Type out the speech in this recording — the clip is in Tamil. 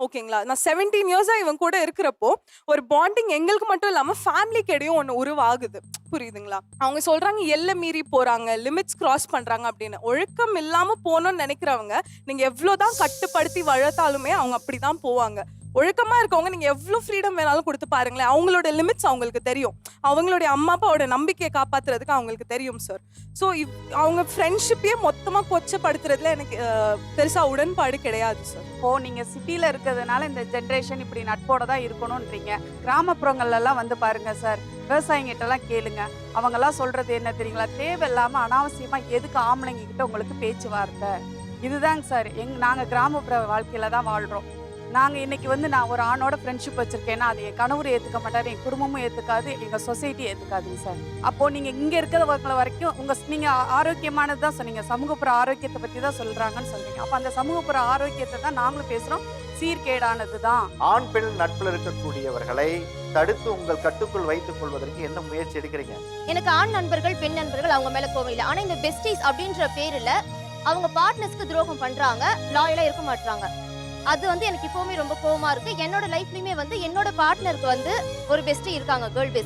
ஓகேங்களா? நான் 17 இயர்ஸா இவன் கூட இருக்கிறப்போ, ஒரு பாண்டிங் எங்களுக்கு மட்டும் இல்லாம ஃபேமிலிக்கு இடையும் ஒண்ணு உருவாகுது. புரியுதுங்களா? அவங்க சொல்றாங்க எல்லை மீறி போறாங்க, லிமிட்ஸ் கிராஸ் பண்றாங்க அப்படின்னு. ஒழுக்கம் இல்லாம போணும்னு நெனைக்கிறவங்க, நீங்க எவ்ளோதான் கட்டுப்படுத்தி வளர்த்தாலுமே அவங்க அப்படிதான் போவாங்க. ஒழுக்கமா இருக்கவங்க நீங்க எவ்ளோ ஃப்ரீடம் வேணாலும் குடுத்து பாருங்களேன். அவங்களோட லிமிட்ஸ் அவங்களுக்கு தெரியும். அவங்களுடைய அம்மா, அப்பாவோட நம்பிக்கைய காப்பாத்துறதுக்கு அவங்களுக்கு தெரியும் சார். ஸோ அவங்க ஃப்ரெண்ட்ஷிப்பயே மொத்தமா கொச்சப்படுத்துறதுல எனக்கு பெருசா உடன்பாடு கிடையாது சார். இப்போ நீங்க சிட்டில இருக்கிறதுனால இந்த ஜென்ரேஷன் இப்படி நட்போட தான் இருக்கணும்ன்றீங்க. கிராமப்புறங்கள்ல எல்லாம் வந்து பாருங்க சார், விவசாயிங்கிட்ட எல்லாம் கேளுங்க. அவங்கெல்லாம் சொல்றது என்ன தெரியுங்களா? தேவையில்லாம அனாவசியமா எதுக்கு ஆம்பளைங்க கிட்ட உங்களுக்கு பேச்சுவார்த்தை? இதுதாங்க சார். நாங்க கிராமப்புற வாழ்க்கையில தான் வாழ்றோம். நாங்க இன்னைக்கு வந்து நான் ஒரு ஆணோட ஃப்ரெண்ட்ஷிப் வச்சிருக்கேன்னா, அது என் கணவர் ஏத்துக்க மாட்டாரு, என் குடும்பமும் ஏத்துக்காது, எங்க சொசைட்டி ஏத்துக்காதுங்க சார். அப்போ நீங்க இங்க இருக்கிறவங்கள வரைக்கும் நீங்க ஆரோக்கியமானது தான் சொன்னீங்க. சமூகப்புற ஆரோக்கியத்தை பத்தி தான் சொல்றாங்கன்னு சொல்றீங்க. அப்ப அந்த சமூகப்புற ஆரோக்கியத்தை தான் நாங்களும் பேசுறோம். சீர்கேடானது தான். ஆண் பெண் நட்பில் இருக்கக்கூடியவர்களை தடுத்து உங்கள் கட்டுக்குள் வைத்துக் கொள்வதற்கு என்ன முயற்சி எடுக்கிறீங்க? எனக்கு ஆண் நண்பர்கள், பெண் நண்பர்கள் அவங்க மேல கோவம் இல்ல. ஆனா இந்த பெஸ்டீஸ் அப்படின்ற பேருல அவங்க பார்ட்னர்ஸ்க்கு துரோகம் பண்றாங்க, லாயலா இருக்க மாட்டாங்க. அது வந்து எனக்கு இப்பவுமே ரொம்ப கோவமா இருக்கு. என்னோட லைஃப்லயுமே வந்து என்னோட பார்ட்னருக்கு வந்து ஒரு பெஸ்டி இருக்காங்க, கேர்ள் பெஸ்டி.